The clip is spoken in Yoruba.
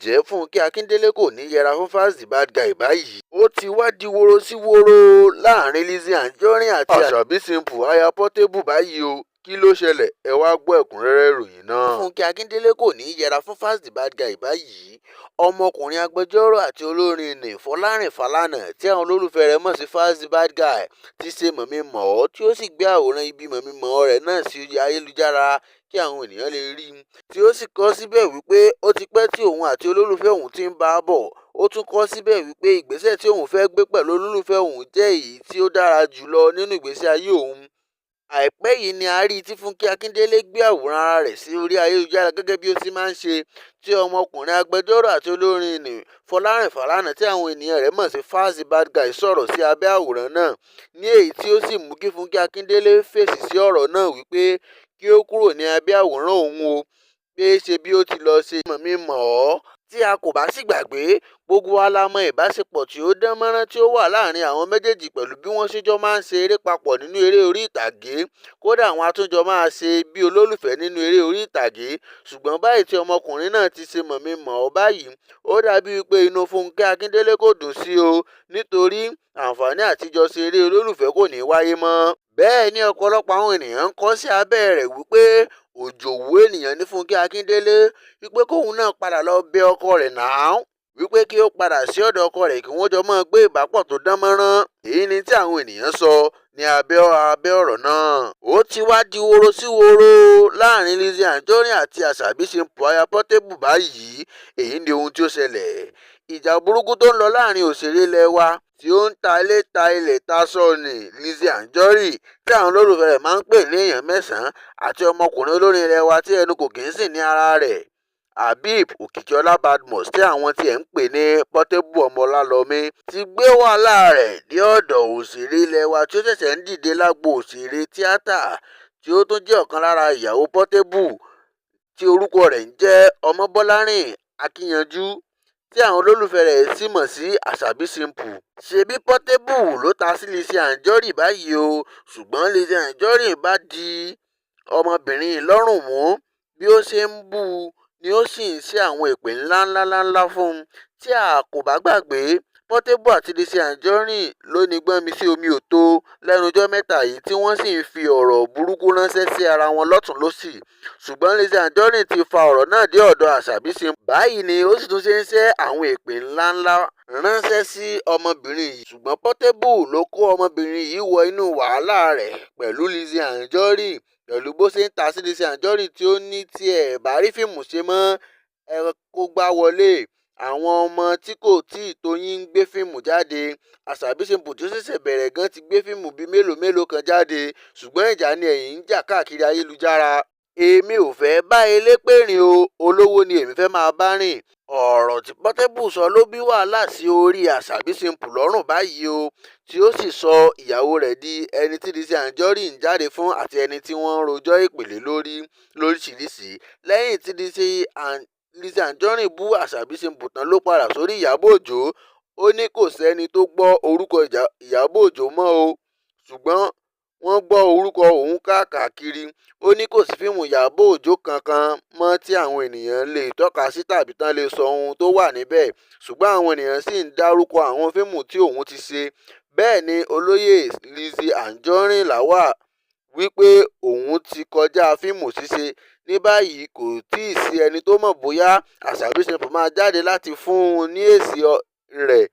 ǹjẹ́ Fúnkẹ́ Akíndélé kò ní yẹra fún Falz the Bad Guy báyìí? Ó ti wá di woro sí woro láàrin Lizzy Anjorin àti Asabi Simple aya Portable báyìí o. Kí ló ṣẹlẹ̀? Ẹ wá gbọ́ ẹ̀kúnrẹ́rẹ́ ìròyìn náà. Fúnkẹ́ Akíndélé kò ní yẹra fún Falz the Bad Guy báyìí. Ọmọkùnrin agbẹjọ́rò àti olórin nì Fọlárìn Fálànà tí àwọn olólùfẹ́ rẹ̀ mọ̀ sí Falz the Bad Guy ti ṣe mọ̀mí-mọ̀-ọ́ tí ó sì gbé àwòrán ibi mọ̀mí-mọ̀-ọ́ rẹ̀ náà sí ayélujára kí àwọn ènìyàn lè rí i, tí ó sì kọ síbẹ̀ wípé ó ti pẹ́ tí òun àti olólùfẹ́ òun ti ń bá a bọ̀. Ó tún kọ síbẹ̀ wípé ìgbésẹ̀ tí òun fẹ́ gbé pẹ̀lú olólùfẹ́ òun jẹ́ èyí tí ó dára jùlọ nínú ìgbésí ayé òun. Àìpẹ́ yìí ni a rí tí Fúnkẹ́ Akíndélé gbé àwòrán ara rẹ̀ sí orí ayélujára gẹ́gẹ́ bí ó ti máa ń ṣe, tí ọmọkùnrin agbẹjọ́rò àti olórin nì Fọlárìn Fálànà tí àwọn ènìyàn rẹ̀ mọ̀ sí Falz the Bad Guy sọ̀rọ̀ sí abẹ́ àwòrán náà, ní èyí tí ó sì mú kí Fúnkẹ́ Akíndélé fèsì sí ọ̀rọ̀ náà wípé kí ó kúrò ní abẹ́ àwòrán òun o, pé ṣe bí ó ti lọ ṣe mọ̀mí-mọ̀-ọ́. Tí a kò bá sì gbàgbé, gbogbo wa la mọ ìbáṣepọ̀ tí ó dán mọ́rán tí ó wà láàrin àwọn méjèèjì pẹ̀lú bí wọ́n ṣe jọ máa ń ṣe eré papọ̀ nínú eré orí ìtàgé. Kódà àwọn atúnjọ máa ṣe bí olólùfẹ́ nínú eré orí ìtàgé. Ṣùgbọ́n báyìí tí ọmọkùnrin náà ti ṣe mọ̀mí-mọ̀-ọ́ báyìí, ó dàbí wípé inú Fúnkẹ́ Akíndélé kò dùn sí o, nítorí àǹfààní àtijọ́ ṣe eré olólùfẹ́ kò ní wáyé mọ́. Bẹ́ẹ̀ ni ọ̀pọ̀lọpọ̀ àwọn ènìyàn ń kọ sí abẹ́ rẹ̀ wípé òjòwú ènìyàn ní Fúnkẹ́ Akíndélé, wípé kóun náà padà lọ bẹ ọkọ rẹ̀ náà, wípé kí ó padà sí ọ̀dọ̀ ọkọ rẹ̀ kí wọ́n jọ máa gbé ìbápọ̀ tó dán mọ́rán. Èyí ni tí àwọn ènìyàn sọ ní abẹ́ ọ̀rọ̀ náà. Ó ti wá di woro sí woro láàrin Lizzy Anjorin àti Asabi Simple aya Portable báyìí. Èyí ni ohun tí ó ṣẹlẹ̀. Ìjà burúkú tó ń lọ láàrin òṣèré ilẹ̀ wa tí ó ń ta ilé ta ilẹ̀ ta sọ́ọ̀nì Lizzy Anjorin tí àwọn olólùfẹ́ rẹ̀ máa ń pè ní èèyàn mẹ́sàn-án, àti ọmọkùnrin olórin ilẹ̀ wa tí ẹnu kò kì í sìn ní ara rẹ̀, Habib Òkìkíọlá Badmus tí àwọn tí ẹ̀ ń pè ní Portable ọmọ Ọlálọmí, ti gbé wàhálà rẹ̀ dé ọ̀dọ̀ òṣèré ilẹ̀ wa tí ó ṣẹ̀ṣẹ̀ ń dìde lágbo òṣèré tíátà, tí ó tún jẹ́ ọ̀kan lára ìyàwó Portable tí orúkọ rẹ̀ ń jẹ́ Ọmọbọ́lárìn Akíyanjú, tí àwọn olólùfẹ́ rẹ̀ sì mọ̀ sí Asabi Simple. Ṣebí Portable ló ta sí Lizzy Anjorin báyìí o, ṣùgbọ́n Lizzy Anjorin bá di ọmọbìnrin lọ́rùn mú, bí ó ṣe ń bú u ni ó sì ń ṣe àwọn èpè ńláńlá fún un. Tí a kò bá gbàgbé, Portable àti Lizzy Anjorin ló ní gbọ́nmi sí omi ò tó lẹ́nujọ́ mẹ́ta yìí tí wọ́n sì ń fi ọ̀rọ̀ burúkú ránṣẹ́ sí ara wọn lọ́tùn lósì. Ṣùgbọ́n Lizzy Anjorin ti fa ọ̀rọ̀ náà dé ọ̀dọ̀ Asabi Simple. Báyìí ni ó sì tún ṣe ń ṣẹ́ àwọn èpè ńláńlá ránṣẹ́ sí ọmọbìnrin yìí. Ṣùgbọ́n Portable ló kó ọmọbìnrin yìí wọ inú wàhálà rẹ̀ pẹ̀lú Lizzy Anjorin, pẹ̀lú bó ṣe ń ta sí Lizzy Anjorin tí ó ní tí ẹ̀ bá rí fíìmù ṣe mọ́ ẹ kó gbá wọlé. Àwọn ọmọ tí kò tí ì tó yín ń gbé fíìmù jáde. Asabi Simple tí ó ṣẹ̀ṣẹ̀ bẹ̀rẹ̀ gan ti gbé fíìmù bíi mélòó kan jáde, ṣùgbọ́n ìjà ni ẹ̀yin ń jà káàkiri ayélujára. Èmi ò fẹ́ bá elépè rìn o, olówó ni èmi fẹ́ máa bá rìn. Ọ̀rọ̀ tí Portable sọ ló bí wàhálà sí orí Asabi Simple lọ́rùn báyìí o, tí ó sì sọ ìyàwó rẹ̀ di ẹni tí Lizzy Anjorin ń jáde fún àti ẹni tí wọ́n ń rojọ́ ìpèlé lórí lóríṣiríṣi. Lẹ́yìn tí Lizzy Anjorin bú Asabi Simple tán ló padà sórí Ìyábọ̀ Òjó. Ó ní kò sẹ́ni tó gbọ́ orúkọ Ìyábọ̀ Òjó mọ́ o, ṣùgbọ́n wọ́n gbọ́ orúkọ òun káàkiri. Ó ní kò sí fíìmù Ìyábọ̀ Òjó kankan mọ́ tí àwọn ènìyàn lè tọ́ka sí tàbí tán lè sọ ohun tó wà níbẹ̀, ṣùgbọ́n àwọn ènìyàn sì ń dárúkọ àwọn fíìmù tí òun ti ṣe. Bẹ́ẹ̀ ni olóyè Lizzy Anjorin láwà wípé òun ti kọjá fíìmù ṣíṣe. Ní báyìí kò tíì sí ẹni tó mọ̀ bóyá Asabi Simple máa jáde láti fún un ní èsì rẹ̀